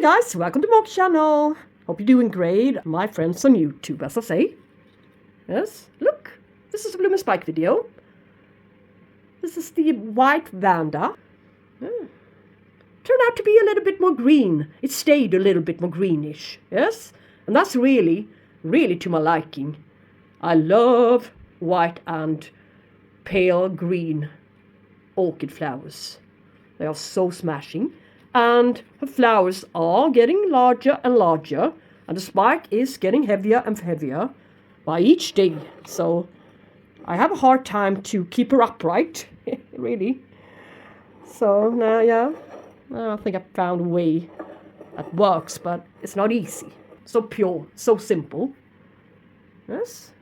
guys, welcome to my channel. Hope you're doing great. My friends on YouTube, as I say. Yes, look, this is a bloom and spike video. This is the white Vanda. Turned out to be a little bit more green. It stayed a little bit more greenish, yes? And that's really, really to my liking. I love white and pale green orchid flowers. They are so smashing. And her flowers are getting larger and larger. And the spike is getting heavier and heavier by each day. So I have a hard time to keep her upright, really. So now, yeah, I think I found a way that works, but it's not easy. So pure, so simple. Yes,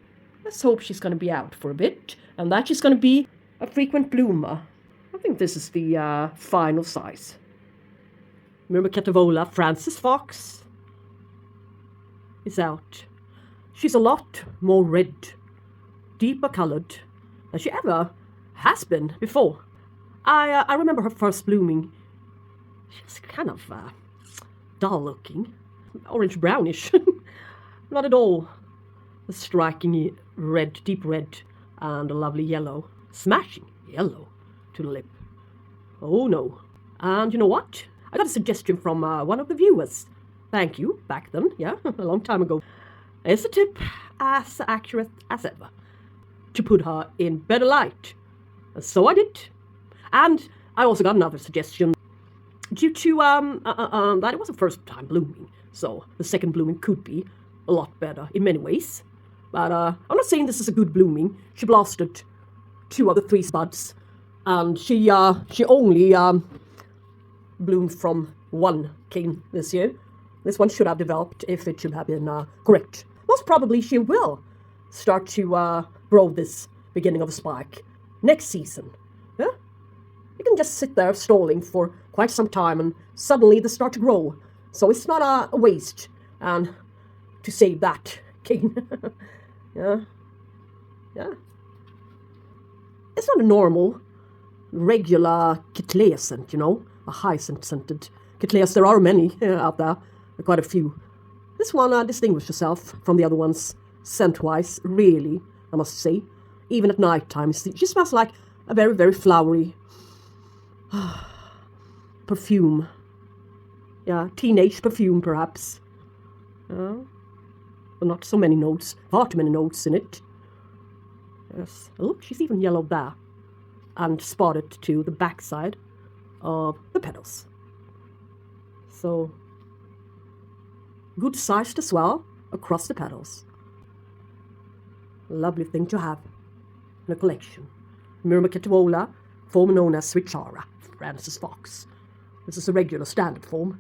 let's hope she's going to be out for a bit, and that she's going to be a frequent bloomer. I think this is the final size. Myrmecatavola Francis Fox is out. She's a lot more red, deeper coloured than she ever has been before. I remember her first blooming. She was kind of dull looking, orange brownish. Not at all a striking red, deep red, and a lovely yellow, smashing yellow to the lip. Oh no. And you know what? I got a suggestion from one of the viewers. Thank you, back then, yeah, a long time ago. It's a tip as accurate as ever. To put her in better light. And so I did. And I also got another suggestion. Due to that it was a first time blooming. So the second blooming could be a lot better in many ways. But I'm not saying this is a good blooming. She blasted 2 of the 3 spuds. And she only bloomed from 1 cane this year. This one should have developed if it should have been correct. Most probably she will start to grow this beginning of a spike next season. Yeah? You can just sit there stalling for quite some time and suddenly they start to grow. So it's not a waste and to save that cane. Yeah. It's not a normal, regular Caulocattleya scent, you know. A hyacinth scented Cattleyas. There are many out there, quite a few. This one distinguished herself from the other ones scent-wise, really, I must say. Even at night time, she smells like a very, very flowery perfume. Yeah, teenage perfume, perhaps. But not so many notes, far too many notes in it. Yes, look, she's even yellow there, and spotted to the backside of the petals. So good sized as well across the petals. Lovely thing to have in a collection. Myrmecatavola, form known as Switchara, Francis Fox. This is a regular standard form.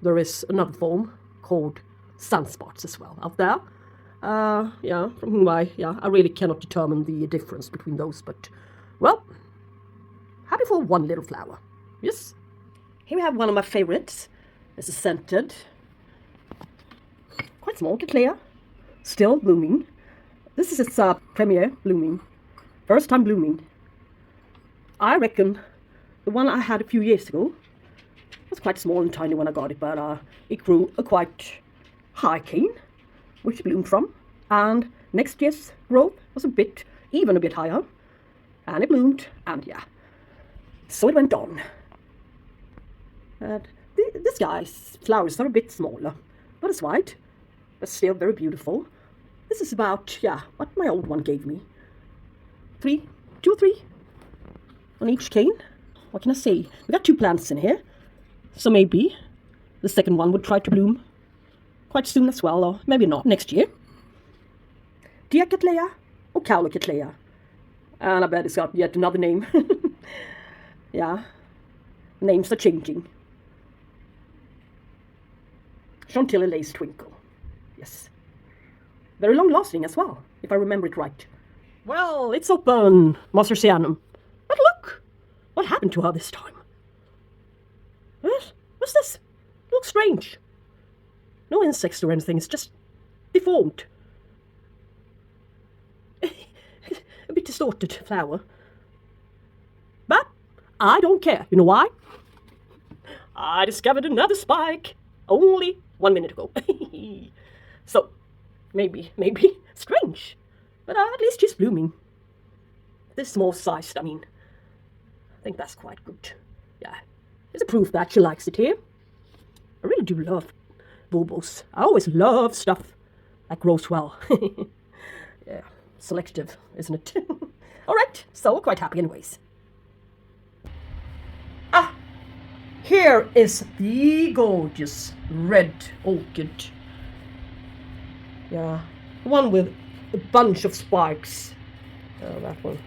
There is another form called Sunspots as well out there. From whom I really cannot determine the difference between those, but well, happy for one little flower. Yes. Here we have one of my favorites. This is scented. Quite small Caulocattleya. Still blooming. This is its premiere blooming. First time blooming. I reckon the one I had a few years ago was quite small and tiny when I got it, but it grew a quite high cane, which bloomed from. And next year's growth was even a bit higher. And it bloomed, and yeah. So it went on. And this guy's flowers are a bit smaller, but it's white, but still very beautiful. This is about, what my old one gave me. 2 or 3 on each cane. What can I say? We got 2 plants in here, so maybe the second one would try to bloom quite soon as well, or maybe not next year. Caulocattleya or Caulocattleya. And I bet it's got yet another name. Yeah, names are changing. Chantilly lace Twinkle. Yes. Very long lasting as well, if I remember it right. Well, it's open, Mastersianum. But look, what happened to her this time? What's this? It looks strange. No insects or anything, it's just deformed. A bit distorted flower. But I don't care. You know why? I discovered another spike only 1 minute ago. So, maybe, strange. But at least she's blooming. This small sized, I mean. I think that's quite good. Yeah. It's a proof that she likes it here. I really do love bulbos. I always love stuff that grows well. Yeah. Selective, isn't it? Alright, so quite happy anyways. Ah! Here is the gorgeous red orchid. Yeah. One with a bunch of spikes. Oh, that one.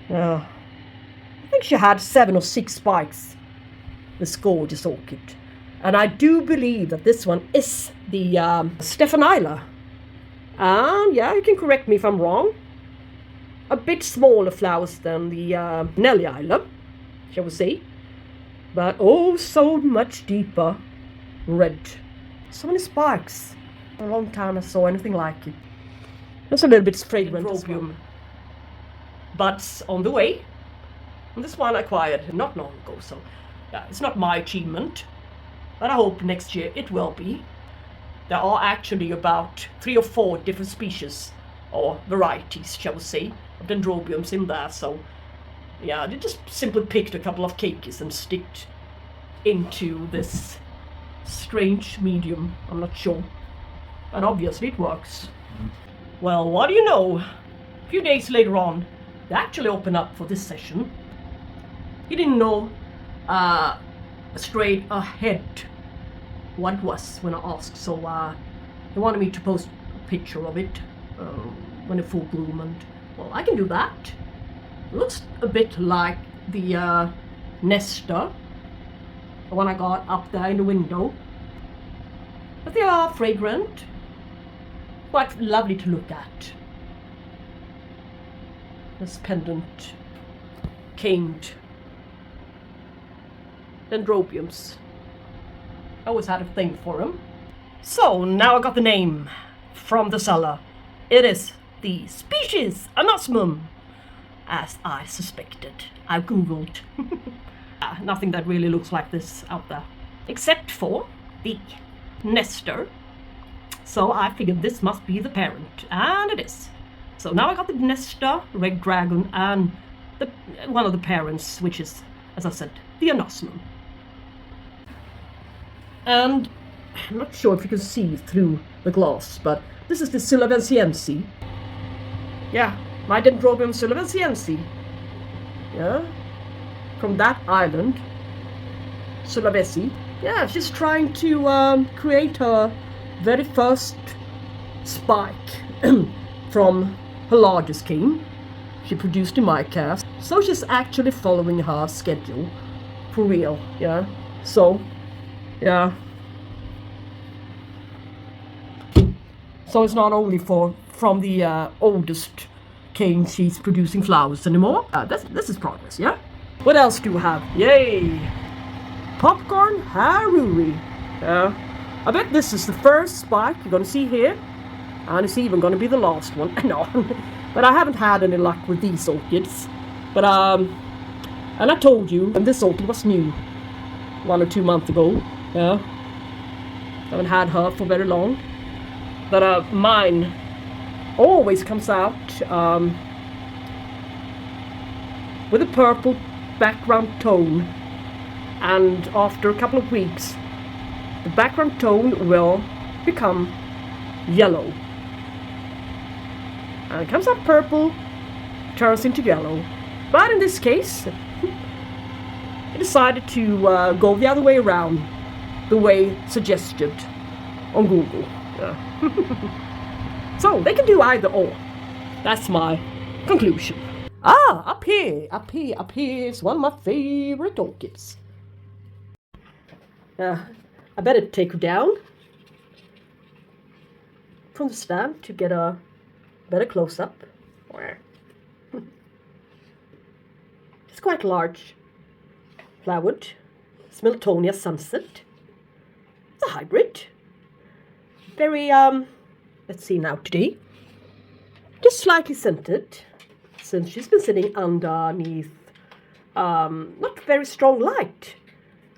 Yeah. I think she had 7 or 6 spikes. This gorgeous orchid. And I do believe that this one is the Stefan. And yeah, you can correct me if I'm wrong. A bit smaller flowers than the Nelly, shall we say. But oh, so much deeper red. So many spikes. For a long time I saw anything like it. It's a little bit fragrant as well. But on the way. And this one I acquired not long ago, so yeah, it's not my achievement. But I hope next year it will be. There are actually about 3 or 4 different species, or varieties, shall we say, of Dendrobiums in there, so yeah, they just simply picked a couple of cakeys and sticked into this strange medium, I'm not sure. And obviously it works. Well, what do you know? A few days later on, they actually opened up for this session. He didn't know straight ahead what it was when I asked, so he wanted me to post a picture of it when it full bloom, and well, I can do that. It looks a bit like the Nesta, the one I got up there in the window, but they are fragrant, quite lovely to look at. This pendant caned Dendrobiums. I always had a thing for them. So now I got the name from the seller. It is the Species Anosmum, as I suspected. I googled. Nothing that really looks like this out there, except for the nester. So I figured this must be the parent, and it is. So now I got the nester, red dragon, and one of the parents, which is, as I said, the anosmum. And I'm not sure if you can see through the glass, but this is the Sullivansiense. Yeah, my Dendrobium Sullivansiense. Yeah, from that island, Sulawesi. Yeah, she's trying to create her very first spike from her largest king. She produced in my cast, so she's actually following her schedule for real. Yeah, so yeah. So it's not only from the oldest king she's producing flowers anymore. This is progress, yeah? What else do we have? Yay! Popcorn Haruri. I bet this is the first spike you're gonna see here. And it's even gonna be the last one. No. But I haven't had any luck with these orchids. But and I told you when this orchid was new 1 or 2 months ago. Yeah. Haven't had her for very long. But mine always comes out with a purple background tone, and after a couple of weeks the background tone will become yellow, and it comes out purple, turns into yellow. But in this case I decided to go the other way around, the way suggested on Google. So they can do either or. That's my conclusion. Up here is one of my favorite orchids. I better take her down from the stand to get a better close-up. It's quite large. Flowered. Miltonia Sunset. It's a hybrid. Very, let's see now today. Just slightly scented, since she's been sitting underneath not very strong light.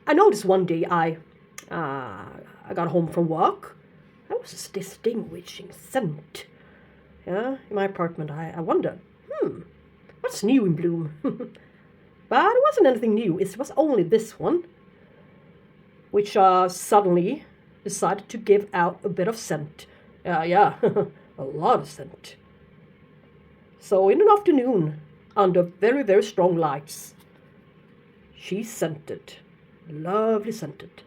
I noticed one day I got home from work. There was this distinguishing scent. Yeah, in my apartment. I wondered, what's new in bloom? But it wasn't anything new. It was only this one, which suddenly decided to give out a bit of scent. Yeah, a lot of scent. So in an afternoon, under very, very strong lights, she scented. Lovely scented.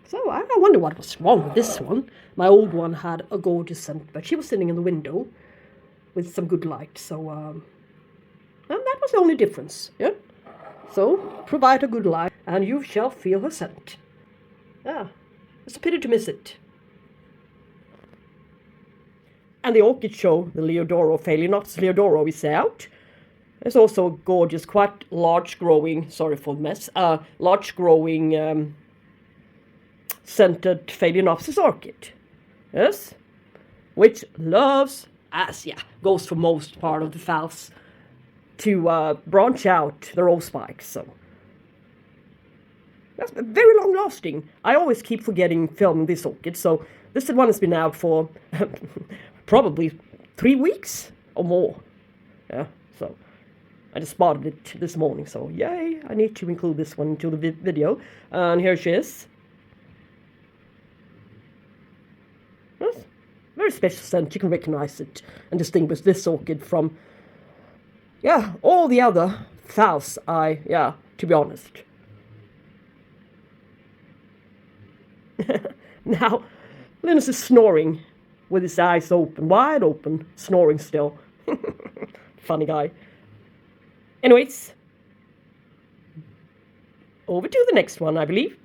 So I wonder what was wrong with this one. My old one had a gorgeous scent, but she was sitting in the window with some good light. So and that was the only difference. Yeah. So provide her good light, and you shall feel her scent. Yeah, it's a pity to miss it. And the orchid show, the Liodoro, Phalaenopsis Liodoro, is out. There's also a gorgeous, quite large growing, sorry for the mess, large growing scented Phalaenopsis orchid. Yes, which loves, as goes for most part of the phals, to branch out their own spikes. So that's very long lasting. I always keep forgetting filming this orchid. So this one has been out for probably 3 weeks or more. Yeah, so I just spotted it this morning. So yay, I need to include this one into the video. And here she is. Yes, very special scent. You can recognize it and distinguish this orchid from all the other phals. To be honest. Now, Linus is snoring with his eyes open, wide open, snoring still. Funny guy. Anyways, over to the next one, I believe.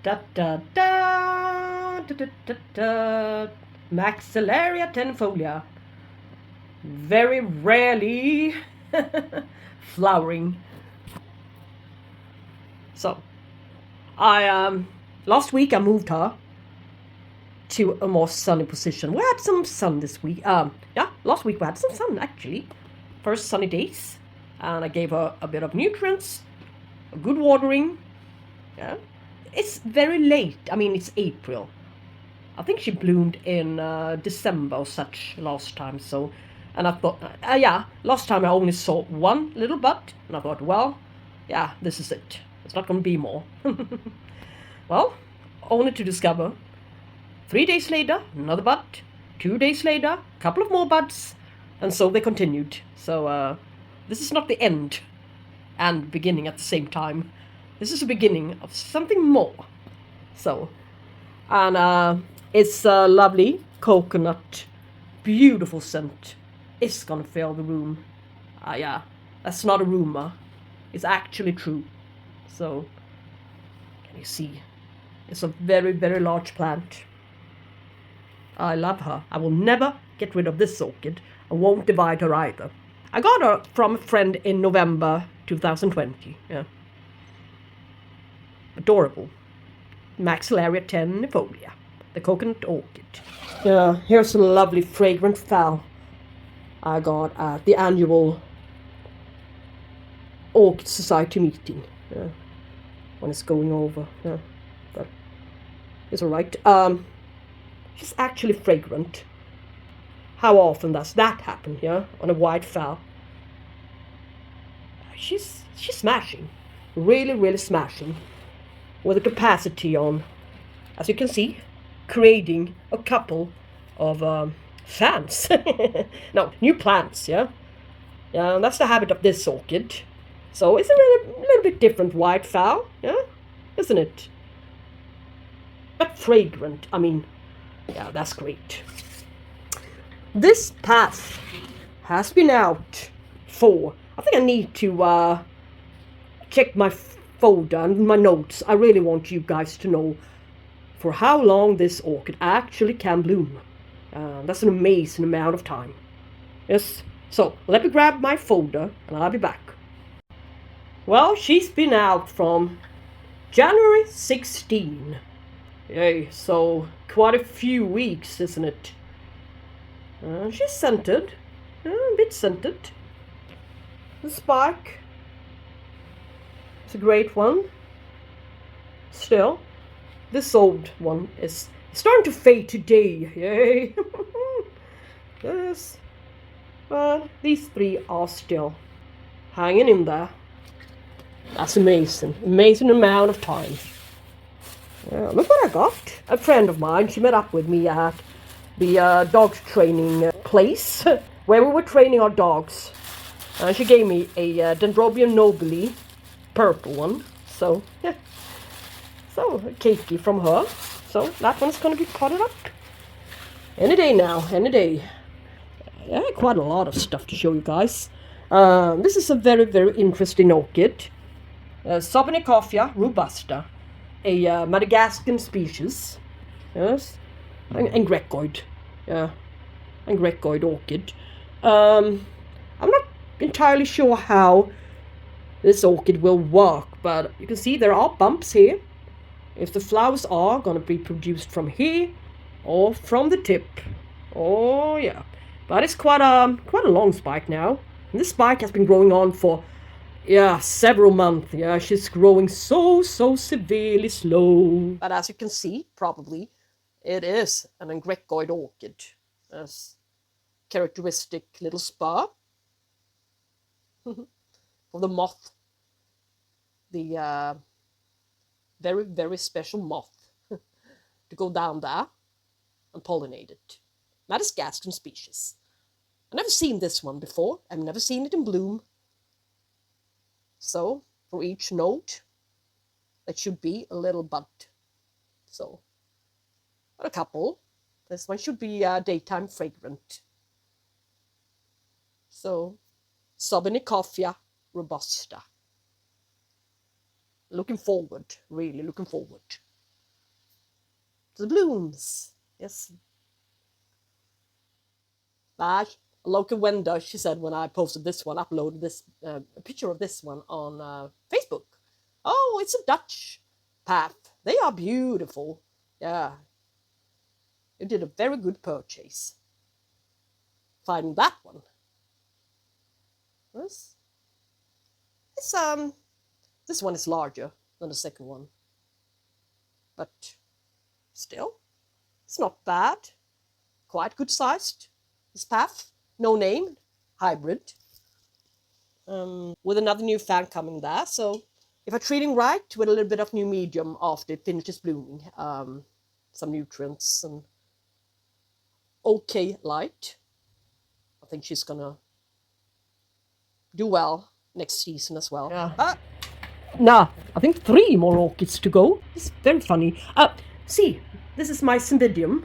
Da da da da da da da. Maxillaria Tenuefolia. Very rarely flowering. So, last week I moved her to a more sunny position. We had some sun this week. Last week we had some sun actually. First sunny days, and I gave her a bit of nutrients, a good watering. Yeah, it's very late. I mean, it's April. I think she bloomed in December or such last time. So, and I thought, last time I only saw one little bud, and I thought, well, this is it. It's not going to be more. Well, only to discover 3 days later, another bud. 2 days later, a couple of more buds, and so they continued. So this is not the end and beginning at the same time. This is the beginning of something more. So, and it's a lovely coconut, beautiful scent. It's gonna fill the room. That's not a rumor. It's actually true. So, can you see? It's a very, very large plant. I love her. I will never get rid of this orchid. I won't divide her either. I got her from a friend in November 2020. Yeah. Adorable. Maxillaria Tenuefolia, the coconut orchid. Yeah, here's a lovely fragrant phal I got at the annual Orchid Society meeting. Yeah. When it's going over. Yeah. But it's alright. She's actually fragrant. How often does that happen, on a white phal? She's smashing. Really, really smashing. With a capacity on, as you can see, creating a couple of fans. No, new plants, Yeah, and that's the habit of this orchid. So it's a little bit different white phal, isn't it? But fragrant, I mean, that's great. This path has been out for, I think I need to check my folder and my notes. I really want you guys to know for how long this orchid actually can bloom. That's an amazing amount of time. Yes, so let me grab my folder and I'll be back. Well, she's been out from January 16. Yay, so quite a few weeks, isn't it? She's scented, a bit scented. the spike. It's a great one. Still, this old one is starting to fade today. Yay! Yes. But these three are still hanging in there. That's amazing. Amazing amount of time. Yeah, look what I got. A friend of mine, she met up with me at the dog training place where we were training our dogs. She gave me a Dendrobium Nobile, purple one. So, yeah. So, a cakey from her. So, that one's going to be potted up. Any day now, any day. Yeah, quite a lot of stuff to show you guys. This is a very, very interesting orchid. Sobenikoffia robusta, a Madagascan species. Yes, and Grecoid. Yeah, and Grecoid orchid. I'm not entirely sure how this orchid will work, but you can see there are bumps here. If the flowers are going to be produced from here or from the tip. Oh yeah, but it's quite a long spike now. And this spike has been growing on for several months. Yeah, she's growing so severely slow. But as you can see, probably it is an Grecoid orchid. As characteristic little spur for the moth. The very, very special moth to go down there and pollinate it. Madagascan species. I've never seen this one before. I've never seen it in bloom. So, for each node, there should be a little bud. So, a couple. This one should be daytime fragrant. So, Sobenikoffia robusta. Looking forward, really looking forward to the blooms. Yes. But a local vendor, she said when I posted this one, uploaded this a picture of this one on Facebook. Oh, it's a Dutch path. They are beautiful. Yeah. You did a very good purchase. Finding that one. Yes. It's this one is larger than the second one. But still, it's not bad. Quite good sized. This path, no name, hybrid. With another new fan coming there. So if I'm treating right, with a little bit of new medium after it finishes blooming, some nutrients and okay light, I think she's gonna do well next season as well. Yeah. Nah, I think 3 more orchids to go. It's very funny. See, this is my Cymbidium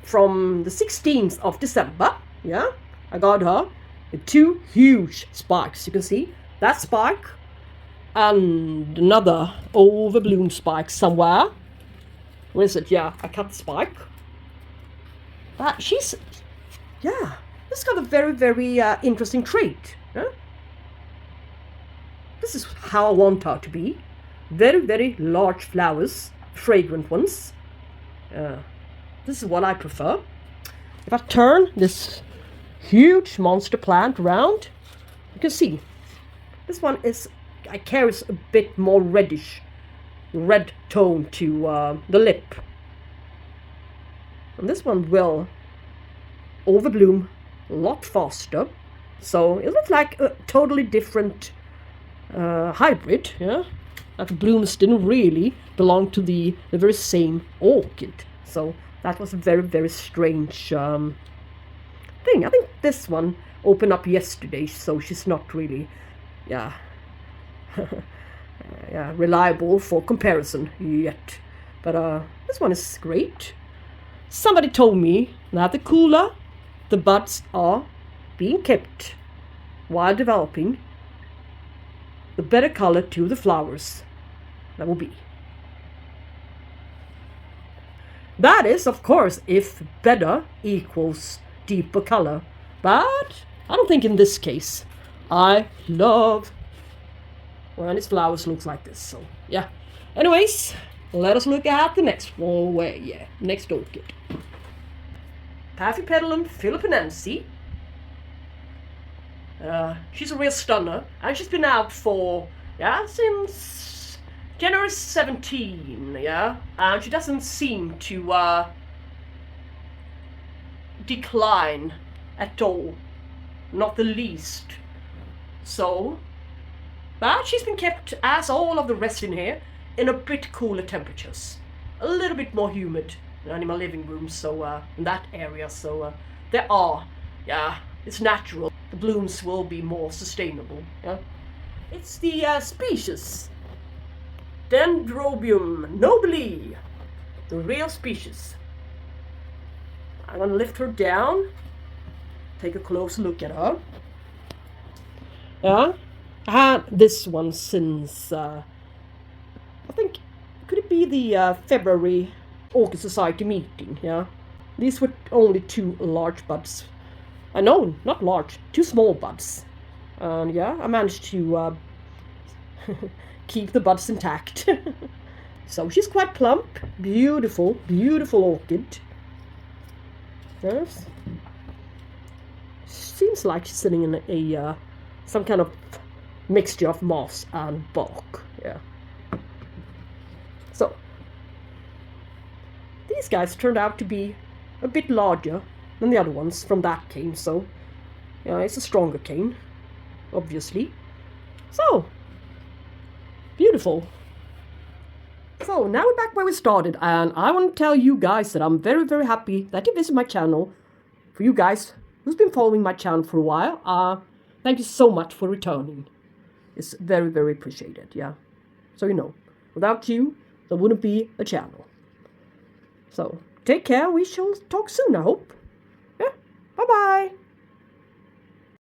from the 16th of December. Yeah, I got her with 2 huge spikes. You can see that spike and another overblown spike somewhere. Where is it? Yeah, I cut the spike. But she's, this got a very, very interesting trait. Yeah? This is how I want her to be. Very, very large flowers, fragrant ones. This is what I prefer. If I turn this huge monster plant around, you can see this one carries a bit more reddish, red tone to the lip. And this one will overbloom a lot faster. So it looks like a totally different hybrid, yeah? That the blooms didn't really belong to the very same orchid. So that was a very, very strange thing. I think this one opened up yesterday, so she's not really, reliable for comparison yet. But this one is great. Somebody told me that the cooler the buds are being kept while developing, the better color to the flowers that will be. That is, of course, if better equals deeper color. But I don't think in this case. I love when its flowers looks like this. So, yeah. Anyways, let us look at the next one. Next orchid. Paphiopedilum philippinense. She's a real stunner, and she's been out for, since January 17, and she doesn't seem to decline at all, not the least. So, but she's been kept, as all of the rest in here, in a bit cooler temperatures, a little bit more humid in my living room, so in that area, so there are, it's natural. The blooms will be more sustainable. It's the species Dendrobium nobile, the real species. I'm gonna lift her down, take a close look at her. I had this one since I think, could it be the February Orchid Society meeting? These were only 2 large buds. No, not large, 2 small buds. And I managed to keep the buds intact. So she's quite plump, beautiful, beautiful orchid. Yes. Seems like she's sitting in a some kind of mixture of moss and bark. So these guys turned out to be a bit larger than the other ones from that cane, so it's a stronger cane, obviously. So beautiful. So now we're back where we started, and I want to tell you guys that I'm very, very happy that you visit my channel. For you guys who's been following my channel for a while, thank you so much for returning. It's very, very appreciated. So without you, there wouldn't be a channel. So take care. We shall talk soon, I hope. Bye bye.